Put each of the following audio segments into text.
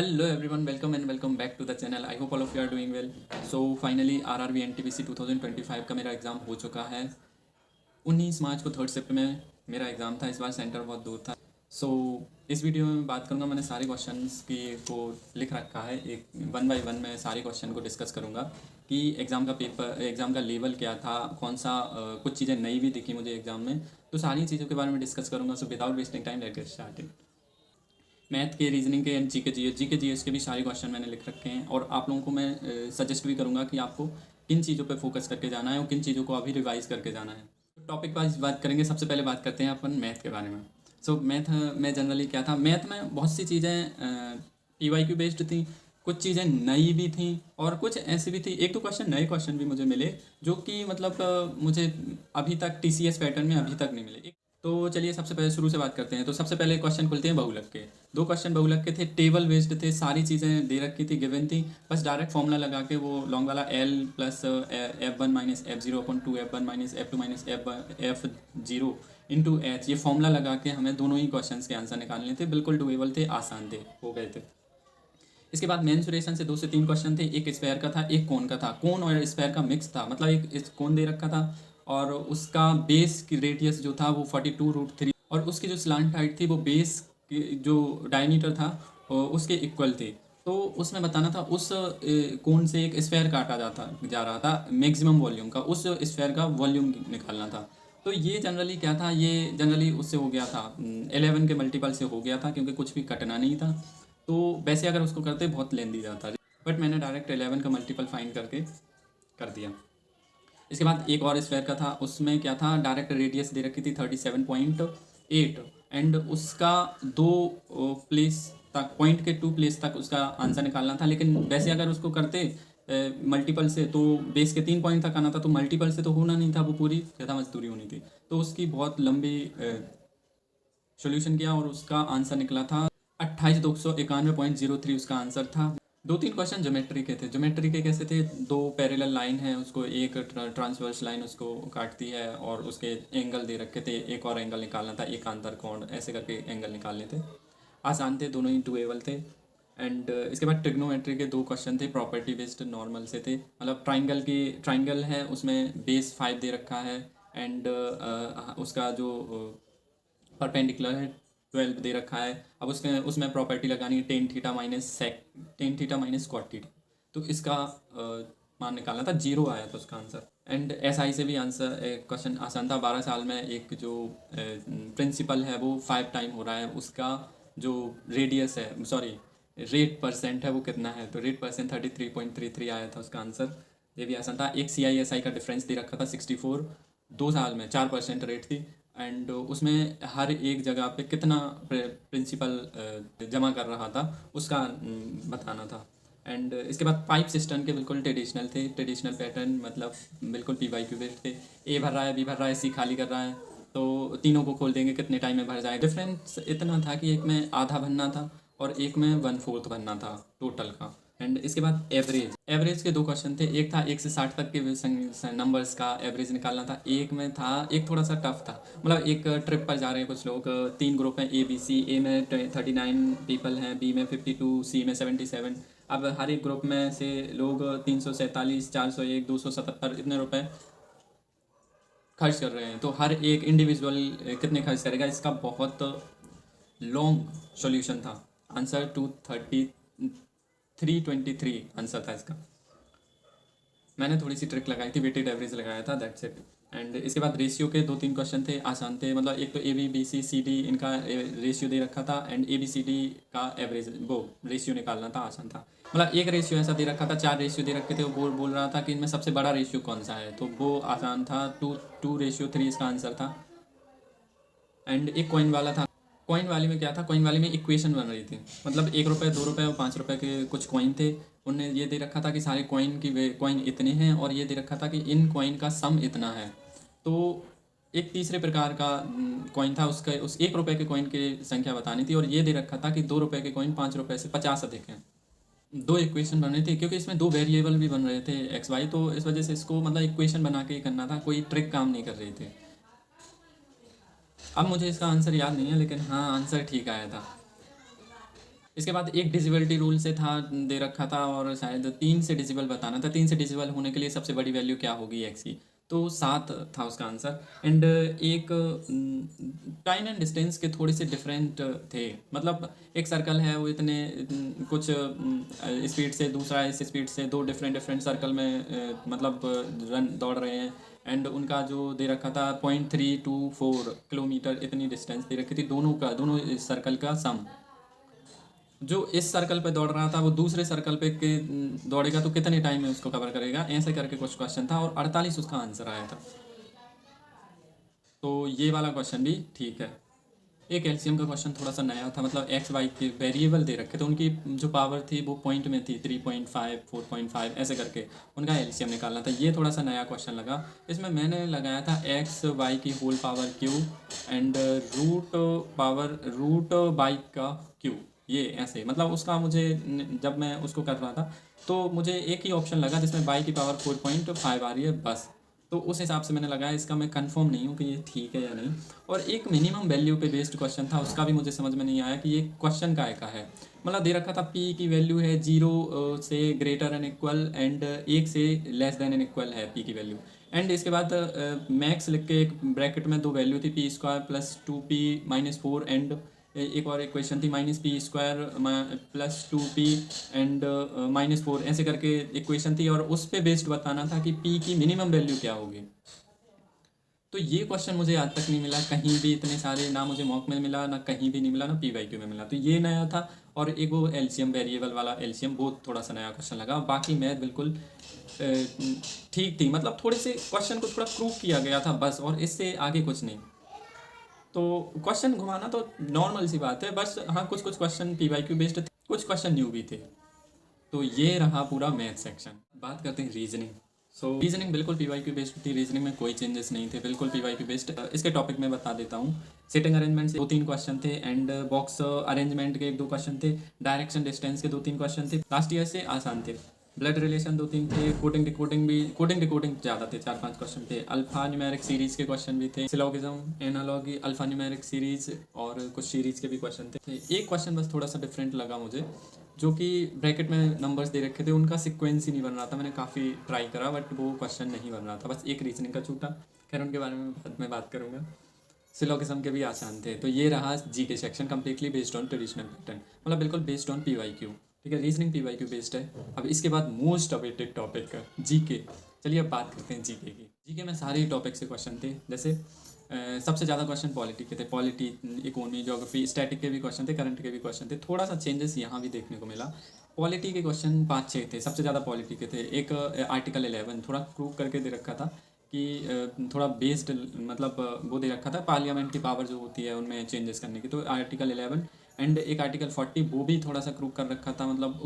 Hello everyone, welcome and welcome back to the channel. I hope all of you are doing well. So finally RRB NTPC 2025 का मेरा exam हो चुका है। 19 मार्च को third shift में मेरा एग्ज़ाम था। इस बार सेंटर बहुत दूर था। सो इस वीडियो में बात करूँगा, मैंने सारे क्वेश्चंस की को लिख रखा है। एक वन बाय वन मैं सारे क्वेश्चन को डिस्कस करूँगा कि एग्ज़ाम का लेवल क्या था, कौन सा कुछ चीज़ें नई भी दिखी मुझे एग्ज़ाम में, तो सारी चीज़ों के बारे में डिस्कस करूँगा। So without wasting time let get started. Math के, रीजनिंग के एंड जीके जीएस के भी सारे क्वेश्चन मैंने लिख रखे हैं और आप लोगों को मैं सजेस्ट भी करूँगा कि आपको किन चीज़ों पे फोकस करके जाना है और किन चीज़ों को अभी रिवाइज करके जाना है। तो टॉपिक वाइज बात करेंगे। सबसे पहले बात करते हैं अपन मैथ के बारे में। सो मैथ में जनरली क्या था, मैथ में बहुत सी चीज़ें PYQ बेस्ड थी, कुछ चीज़ें नई भी थी और कुछ ऐसी भी थी। एक तो नए क्वेश्चन भी मुझे मिले जो कि मतलब मुझे अभी तक TCS पैटर्न में अभी तक नहीं मिले। तो चलिए सबसे पहले शुरू से बात करते हैं। तो सबसे पहले क्वेश्चन खुलते हैं बहुलक के। दो क्वेश्चन बहुलक के थे, टेबल बेस्ड थे, सारी चीज़ें दे रखी थी, गिवन थी। बस डायरेक्ट फॉर्मूला लगा के वो लॉन्ग वाला L plus F1 minus F0 upon 2 F1 minus F2 minus F0 into H, ये फॉर्मूला लगा के हमें दोनों ही क्वेश्चन के आंसर निकालने थे। बिल्कुल डुएबल थे, आसान थे, हो गए थे। इसके बाद मेंसुरेशन से 2 से 3 क्वेश्चन थे। एक स्क्वायर का था, एक कोन का था। कोन और स्क्वायर का मिक्स था, मतलब एक इस कोन दे रखा था और उसका बेस की रेडियस जो था वो 42√3 और उसकी जो स्लांट हाइट थी वो बेस की जो डायमीटर था उसके इक्वल थी। तो उसमें बताना था उस कोन से एक स्फेयर काटा जा रहा था मैक्सिमम वॉल्यूम का, उस स्फेयर का वॉल्यूम निकालना था। तो ये जनरली क्या था, ये जनरली उससे हो गया था 11 के मल्टीपल से हो गया था, क्योंकि कुछ भी कटना नहीं था। तो वैसे अगर उसको करते बहुत लेंदी जाता, बट मैंने डायरेक्ट 11 का मल्टीपल फाइंड करके कर दिया। इसके बाद एक और स्फेयर का था, उसमें क्या था, डायरेक्ट रेडियस दे रखी थी 37.8 एंड उसका दो प्लेस तक, पॉइंट के 2 प्लेस तक उसका आंसर निकालना था। लेकिन वैसे अगर उसको करते मल्टीपल से तो बेस के 3 पॉइंट तक आना था, तो मल्टीपल से तो होना नहीं था, वो पूरी ज़्यादा मजदूरी होनी थी। तो उसकी बहुत लंबी सॉल्यूशन किया और उसका आंसर निकला था 28,291.03 उसका आंसर था। 2-3 क्वेश्चन ज्योमेट्री के थे। ज्योमेट्री के कैसे थे, 2 पैरेलल लाइन है, उसको एक ट्रांसवर्स लाइन उसको काटती है और उसके एंगल दे रखे थे, एक और एंगल निकालना था, एक अंतर कोण, ऐसे करके एंगल निकालने थे। आसान थे, दोनों ही डुएबल थे। एंड इसके बाद ट्रिग्नोमेट्री के 2 क्वेश्चन थे, प्रॉपर्टी बेस्ड नॉर्मल से थे। मतलब ट्राइंगल है, उसमें बेस 5 दे रखा है एंड उसका जो परपेंडिकुलर है 12 दे रखा है। अब उसमें प्रॉपर्टी लगानी है tan theta minus cot theta. तो इसका मान निकालना था, 0 आया था उसका आंसर। एंड SI से भी आंसर क्वेश्चन आसान था। 12 साल में एक जो प्रिंसिपल है वो 5 टाइम हो रहा है, उसका जो रेडियस है, सॉरी रेट परसेंट है, वो कितना है। तो रेट परसेंट 33.33 आया था उसका आंसर। ये भी आसान था। एक CI SI का डिफरेंस दे रखा था 64, 2 साल में 4% रेट थी एंड उसमें हर एक जगह पे कितना प्रिंसिपल जमा कर रहा था उसका बताना था। एंड इसके बाद पाइप सिस्टम के बिल्कुल ट्रेडिशनल थे, ट्रेडिशनल पैटर्न, मतलब बिल्कुल PYQ बेस्ड थे। A भर रहा है, B भर रहा है, C खाली कर रहा है, तो तीनों को खोल देंगे, कितने टाइम में भर जाए। डिफरेंस इतना था कि एक में आधा भरना था और एक में 1/4 भरना था टोटल का। एंड इसके बाद एवरेज के 2 क्वेश्चन थे। एक था 1 से 60 तक के नंबर्स का एवरेज निकालना था। एक में था, एक थोड़ा सा टफ था, मतलब एक ट्रिप पर जा रहे हैं कुछ लोग, 3 ग्रुप हैं ABC। ए में 39 पीपल हैं, B में 52, C में 77। अब हर एक ग्रुप में से लोग 347, 401, 277 इतने रुपए खर्च कर रहे हैं। तो हर एक इंडिविजुअल कितने खर्च करेगा, इसका बहुत लॉन्ग सॉल्यूशन था। आंसर 323 आंसर था इसका। मैंने थोड़ी सी ट्रिक लगाई थी, वेटेड एवरेज लगाया था, दैट्स इट। एंड इसके बाद रेशियो के 2-3 क्वेश्चन थे, आसान थे। मतलब एक तो ABBCCD इनका रेशियो दे रखा था एंड ABCD का एवरेज वो रेशियो निकालना था, आसान था। मतलब एक रेशियो ऐसा दे रखा था, 4 रेशियो दे रखे थे, वो बोल रहा था कि इनमें सबसे बड़ा रेशियो कौन सा है, तो वो आसान था। 2:3 इसका आंसर था। एंड एक कॉइन वाला था। कॉइन वाले में क्या था, कॉइन वाले में इक्वेशन बन रही थी, मतलब 1 रुपये, 2 रुपये और 5 रुपये के कुछ कॉइन थे। उनने ये दे रखा था कि सारे कॉइन इतने हैं और ये दे रखा था कि इन कॉइन का सम इतना है। तो एक तीसरे प्रकार का कॉइन था, उसका उस 1 रुपये के कॉइन की संख्या बतानी थी और ये दे रखा था कि 2 रुपये के कॉइन 5 रुपये से 50 अधिक हैं। 2 इक्वेशन बन रही थी, क्योंकि इसमें 2 वेरिएबल भी बन रहे थे XY, तो इस वजह से इसको मतलब इक्वेशन बना के ही करना था, कोई ट्रिक काम नहीं कर रही थी। अब मुझे इसका आंसर याद नहीं है, लेकिन हाँ आंसर ठीक आया था। इसके बाद एक डिजिबिलिटी रूल से था दे रखा था, और शायद 3 से डिजिबल बताना था। 3 से डिजिबल होने के लिए सबसे बड़ी वैल्यू क्या होगी एक्स की, तो 7 था उसका आंसर। एंड एक टाइम एंड डिस्टेंस के थोड़े से डिफरेंट थे, मतलब एक सर्कल है वो इतने कुछ स्पीड से, दूसरा इस स्पीड से, दो डिफरेंट डिफरेंट सर्कल में मतलब रन दौड़ रहे हैं। एंड उनका जो दे रखा था 0.324 किलोमीटर इतनी डिस्टेंस दे रखी थी, दोनों इस सर्कल का सम। जो इस सर्कल पे दौड़ रहा था वो दूसरे सर्कल पे के दौड़ेगा तो कितने टाइम में उसको कवर करेगा, ऐसे करके कुछ क्वेश्चन था, और 48 उसका आंसर आया था। तो ये वाला क्वेश्चन भी ठीक है। एक एलसीएम का क्वेश्चन थोड़ा सा नया था, मतलब एक्स वाई के वेरिएबल दे रखे थे, उनकी जो पावर थी वो पॉइंट में थी, 3.5 4.5 ऐसे करके उनका एलसीएम निकालना था। ये थोड़ा सा नया क्वेश्चन लगा। इसमें मैंने लगाया था एक्स वाई की whole power Q and root by का क्यू, ये ऐसे, मतलब उसका मुझे जब मैं उसको कर रहा था तो मुझे एक ही ऑप्शन लगा जिसमें बाई की पावर 4.5 आ रही है बस। तो उस हिसाब से मैंने लगाया, इसका मैं कंफर्म नहीं हूँ कि ये ठीक है या नहीं। और एक मिनिमम वैल्यू पे बेस्ड क्वेश्चन था, उसका भी मुझे समझ में नहीं आया कि ये क्वेश्चन काय का है। मतलब दे रखा था पी की वैल्यू है 0 से ग्रेटर एन इक्वल एंड 1 से लेस देन एन इक्वल है पी की वैल्यू। एंड इसके बाद मैक्स लिख के एक ब्रैकेट में दो वैल्यू थी, P square plus 2p-4, and एक और इक्वेशन थी -p² प्लस 2p एंड -4, ऐसे करके इक्वेशन थी, और उस पे बेस्ड बताना था कि p की मिनिमम वैल्यू क्या होगी। तो ये क्वेश्चन मुझे आज तक नहीं मिला कहीं भी, इतने सारे ना मुझे मॉक में मिला, ना कहीं भी नहीं मिला, ना पीवाईक्यू में मिला। तो ये नया था। और एक वो एलसीएम वेरिएबल वाला एलसीएम, वो थोड़ा सा नया क्वेश्चन लगा। बाकी मैथ बिल्कुल ठीक थी, मतलब थोड़े से क्वेश्चन को थोड़ा प्रूव किया गया था बस, और इससे आगे कुछ नहीं। तो क्वेश्चन घुमाना तो नॉर्मल सी बात है, बस हाँ कुछ कुछ क्वेश्चन पीवाईक्यू बेस्ड थे, कुछ क्वेश्चन न्यू भी थे। तो ये रहा पूरा मैथ सेक्शन। बात करते हैं रीजनिंग। रीजनिंग बिल्कुल पीवाईक्यू बेस्ड थी, रीजनिंग में कोई चेंजेस नहीं थे, बिल्कुल पीवाईक्यू बेस्ड। इसके टॉपिक में बता देता हूँ। सिटिंग अरेंजमेंट से 2-3 क्वेश्चन थे, एंड बॉक्स अरेंजमेंट के 1-2 क्वेश्चन थे, डायरेक्शन डिस्टेंस के 2-3 क्वेश्चन थे, लास्ट ईयर से आसान थे। ब्लड रिलेशन 2-3 थे, कोडिंग डिकोडिंग ज़्यादा थे, 4-5 क्वेश्चन थे। अल्फा न्यूमेरिक सीरीज के क्वेश्चन भी थे, syllogism, analogy, alpha numeric series, और कुछ सीरीज के भी क्वेश्चन थे। एक क्वेश्चन बस थोड़ा सा डिफरेंट लगा मुझे, जो कि ब्रैकेट में नंबर्स दे रखे थे, उनका सीक्वेंस ही नहीं बन रहा था। मैंने काफ़ी ट्राई करा बट वो क्वेश्चन नहीं बन रहा था, बस एक रीजनिंग का छूटा। खैर उनके बारे में बाद में बात करूँगा। सिलोगिज्म के भी आसान थे। तो ये रहा जी के section, completely based on traditional pattern, मतलब बिल्कुल बेस्ड ऑन पीवाईक्यू। ठीक है, रीजनिंग पीवाईक्यू बेस्ड है। अब इसके बाद मोस्ट अवेटेड टॉपिक का जीके। चलिए अब बात करते हैं जीके की। जीके में सारे टॉपिक से क्वेश्चन थे, जैसे सबसे ज़्यादा क्वेश्चन पॉलिटी के थे, पॉलिटी, इकोनॉमी, ज्योग्राफी, स्टैटिक के भी क्वेश्चन थे, करंट के भी क्वेश्चन थे। थोड़ा सा चेंजेस यहाँ भी देखने को मिला। पॉलिटी के क्वेश्चन 5-6 थे, सबसे ज़्यादा पॉलिटी के थे। एक आर्टिकल 11 थोड़ा प्रूव करके दे रखा था कि थोड़ा बेस्ड, मतलब वो दे रखा था पार्लियामेंट की पावर जो होती है उनमें चेंजेस करने की, तो आर्टिकल 11। एंड एक आर्टिकल 40 वो भी थोड़ा सा क्रूव कर रखा था, मतलब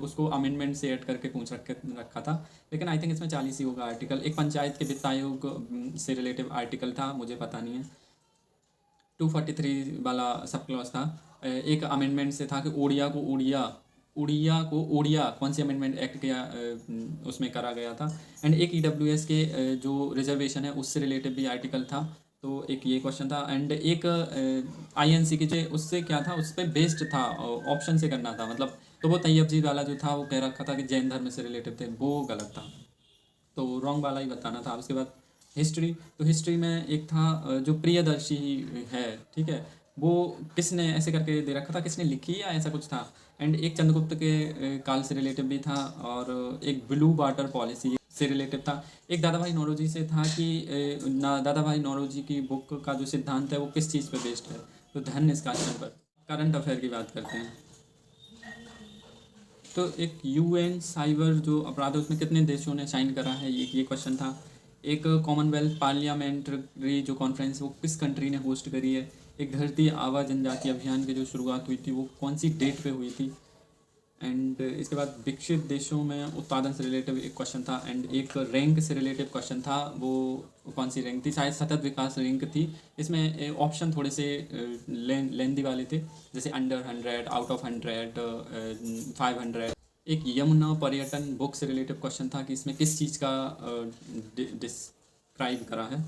उसको अमेंडमेंट से ऐड करके पूछ रखा था, लेकिन आई थिंक इसमें 40 ही होगा आर्टिकल। एक पंचायत के वित्त आयोग से रिलेटिव आर्टिकल था, मुझे पता नहीं है। 243 वाला सब क्लॉज था। एक अमेंडमेंट से था कि उड़िया कौन सी अमेंडमेंट एक्ट किया, उसमें करा गया था। एंड एक ईडब्ल्यूएस के जो रिजर्वेशन है उससे रिलेटेड भी आर्टिकल था, तो एक ये क्वेश्चन था। एंड एक आईएनसी की जो उससे क्या था, उस पर बेस्ड था, ऑप्शन से करना था, मतलब तो वो तैयब जी वाला जो था वो कह रखा था कि जैन धर्म से रिलेटेड थे, वो गलत था, तो रॉन्ग वाला ही बताना था। उसके बाद हिस्ट्री, तो हिस्ट्री में एक था जो प्रियदर्शी है, ठीक है, वो किसने ऐसे करके दे रखा था, किसने लिखी या ऐसा कुछ था। एंड एक चंद्रगुप्त के काल से रिलेटिव भी था, और एक ब्लू वाटर पॉलिसी से रिलेटिव था। एक दादा भाई नौरोजी से था कि दादा भाई नौरोजी की बुक का जो सिद्धांत है वो किस चीज़ पर बेस्ड है, तो धन निष्कासन पर। करंट अफेयर की बात करते हैं, तो एक यूएन साइबर जो अपराध है उसमें कितने देशों ने साइन करा है, ये क्वेश्चन था। एक कॉमनवेल्थ पार्लियामेंट्री जो कॉन्फ्रेंस वो किस कंट्री ने होस्ट करी है। एक धरती आबा जनजाति अभियान की जो शुरुआत हुई थी वो कौन सी डेट पे हुई थी। एंड इसके बाद विकसित देशों में उत्पादन से रिलेटिव एक क्वेश्चन था। एंड एक रैंक से रिलेटिव क्वेश्चन था, वो कौन सी रैंक थी, शायद सतत विकास रैंक थी। इसमें ऑप्शन थोड़े से लेंदी वाले थे, जैसे अंडर 100, आउट ऑफ 100, 500। एक यमुना पर्यटन बुक से रिलेटिव क्वेश्चन था कि इसमें किस चीज़ का डिस्क्राइब करा है।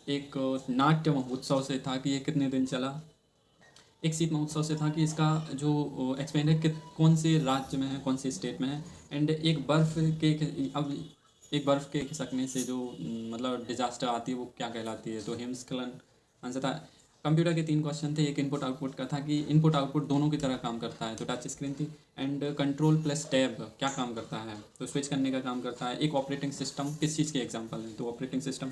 एक नाट्य महोत्सव से था कि ये कितने दिन चला। एक शीत महोत्सव से था कि इसका जो एक्सपेंड है कौन से राज्य में है, कौन से स्टेट में है। एंड एक बर्फ़ के अब एक बर्फ़ के खिसकने से जो मतलब डिजास्टर आती है वो क्या कहलाती है, तो हिमस्खलन आंसर था। कंप्यूटर के 3 क्वेश्चन थे, एक इनपुट आउटपुट का था कि इनपुट आउटपुट दोनों की तरह काम करता है, तो टच स्क्रीन थी। एंड कंट्रोल प्लस टैब क्या काम करता है, तो स्विच करने का काम करता है। एक ऑपरेटिंग सिस्टम किस चीज़ के एग्जाम्पल है, तो ऑपरेटिंग सिस्टम।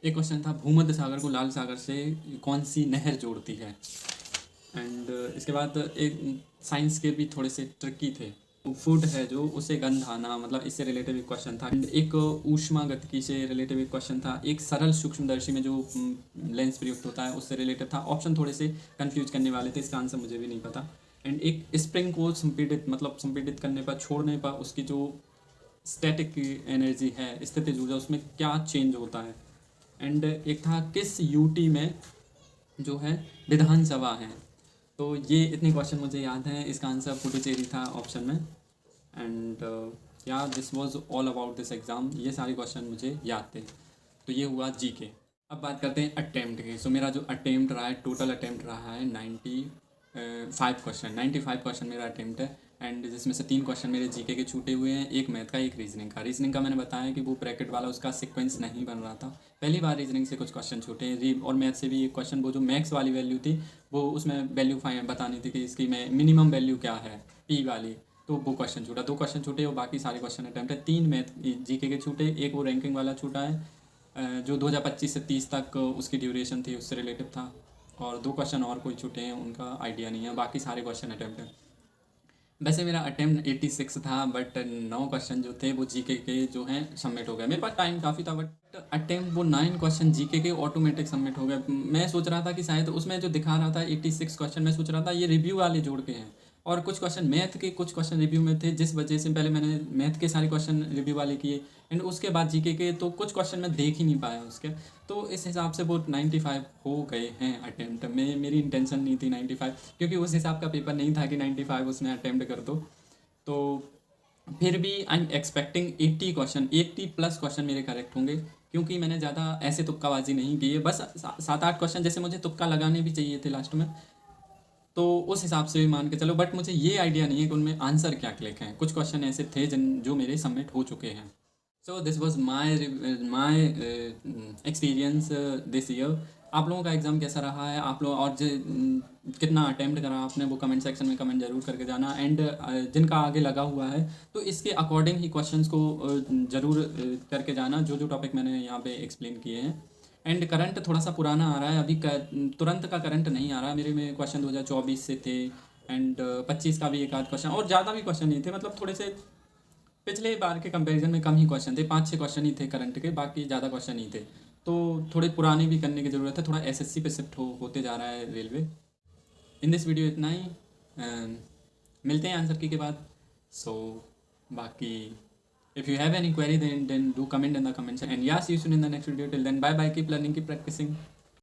एक क्वेश्चन था भूमध्य सागर को लाल सागर से कौन सी नहर जोड़ती है। एंड इसके बाद एक साइंस के भी थोड़े से ट्रिकी थे। फूड है जो उसे गंध आना, मतलब इससे रिलेटेड एक क्वेश्चन था। एंड एक ऊष्मा गतिकी से रिलेटेड एक क्वेश्चन था। एक सरल सूक्ष्मदर्शी में जो लेंस प्रयुक्त होता है उससे रिलेटेड था। ऑप्शन थोड़े से कंफ्यूज करने वाले थे, इसका आंसर मुझे भी नहीं पता। एंड एक स्प्रिंग को संपीड़ित करने पर, छोड़ने पर उसकी जो स्टैटिक एनर्जी है, स्थितिज ऊर्जा, उसमें क्या चेंज होता है। एंड एक था किस यूटी में जो है विधानसभा है। तो ये इतने क्वेश्चन मुझे याद हैं, इसका आंसर पुडुचेरी था ऑप्शन में। एंड या this was all about this exam, ये सारे क्वेश्चन मुझे याद थे। तो ये हुआ जीके। अब बात करते हैं अटेम्प्ट की। सो मेरा जो अटेम्प्ट रहा है, टोटल अटेम्प्ट रहा है 95 क्वेश्चन मेरा अटेम्प्ट है। एंड जिसमें से 3 क्वेश्चन मेरे जीके के छूटे हुए हैं, एक मैथ का, एक रीजनिंग का। रीजनिंग का मैंने बताया कि वो ब्रैकेट वाला उसका सीक्वेंस नहीं बन रहा था, पहली बार रीजनिंग से कुछ क्वेश्चन छूटे हैं। और मैथ से भी एक क्वेश्चन, वो जो मैक्स वाली वैल्यू थी वो उसमें वैल्यू फाइंड बतानी थी कि इसकी मिनिमम वैल्यू क्या है पी वाली, तो वो क्वेश्चन छूटा। 2 क्वेश्चन छूटे और बाकी सारे क्वेश्चन अटैम्प्ट है। 3 मैथ जीके के छूटे, एक वो रैंकिंग वाला छूटा है जो 2025 से 30 तक उसकी ड्यूरेशन थी, उससे रिलेटेड था। और 2 क्वेश्चन और कोई छूटे हैं, उनका आइडिया नहीं है, बाकी सारे क्वेश्चन अटैम्प्ट है। वैसे मेरा अटेम्प्ट 86 था, बट 9 क्वेश्चन जो थे वो जीके के जो हैं सबमिट हो गए। मेरे पास टाइम काफ़ी था, बट अटेम्प्ट वो 9 क्वेश्चन जीके के ऑटोमेटिक सबमिट हो गए। मैं सोच रहा था कि शायद उसमें जो दिखा रहा था 86 क्वेश्चन, मैं सोच रहा था ये रिव्यू वाले जोड़ के हैं, और कुछ क्वेश्चन मैथ के, कुछ क्वेश्चन रिव्यू में थे, जिस वजह से पहले मैंने मैथ के सारे क्वेश्चन रिव्यू वाले किए एंड उसके बाद जीके के, तो कुछ क्वेश्चन मैं देख ही नहीं पाया उसके। तो इस हिसाब से वो 95 हो गए हैं अटेम्प्ट में। मेरी इंटेंशन नहीं थी 95, क्योंकि उस हिसाब का पेपर नहीं था कि 95 उसमें अटेम्प्ट कर दो। तो फिर भी I am expecting 80 question, 80 plus question मेरे करेक्ट होंगे, क्योंकि मैंने ज़्यादा ऐसे तुक्काबाजी नहीं की है। बस 7-8 क्वेश्चन जैसे मुझे तुक्का लगाने भी चाहिए थे लास्ट में, तो उस हिसाब से भी मान के चलो। बट मुझे ये आइडिया नहीं है कि उनमें आंसर क्या क्लिक हैं। कुछ क्वेश्चन ऐसे थे जो मेरे सबमिट हो चुके हैं। So this was my experience this year. आप लोगों का एग्ज़ाम कैसा रहा है, आप लोग और कितना अटैम्प्ट करा आपने, वो कमेंट सेक्शन में कमेंट जरूर करके जाना। एंड जिनका आगे लगा हुआ है तो इसके अकॉर्डिंग ही क्वेश्चंस को ज़रूर करके जाना, जो जो टॉपिक मैंने यहाँ पे एक्सप्लेन किए हैं। एंड करंट थोड़ा सा पुराना आ रहा है अभी, तुरंत का करंट नहीं आ रहा। मेरे में क्वेश्चन 2024 से थे, एंड 25 का भी एक आध क्वेश्चन, और ज़्यादा भी क्वेश्चन नहीं थे, मतलब थोड़े से पिछले बार के कंपैरिजन में कम ही क्वेश्चन थे। 5-6 क्वेश्चन ही थे करंट के, बाकी ज़्यादा क्वेश्चन नहीं थे। तो थोड़े पुराने भी करने की ज़रूरत है, थोड़ा एसएससी पे शिफ्ट होते जा रहा है रेलवे। इन दिस वीडियो इतना ही, मिलते हैं आंसर की के बाद। सो बाकी if you have any query then do comment in the comment section, and या see you soon in the next video. Till then bye bye, keep learning, keep practising.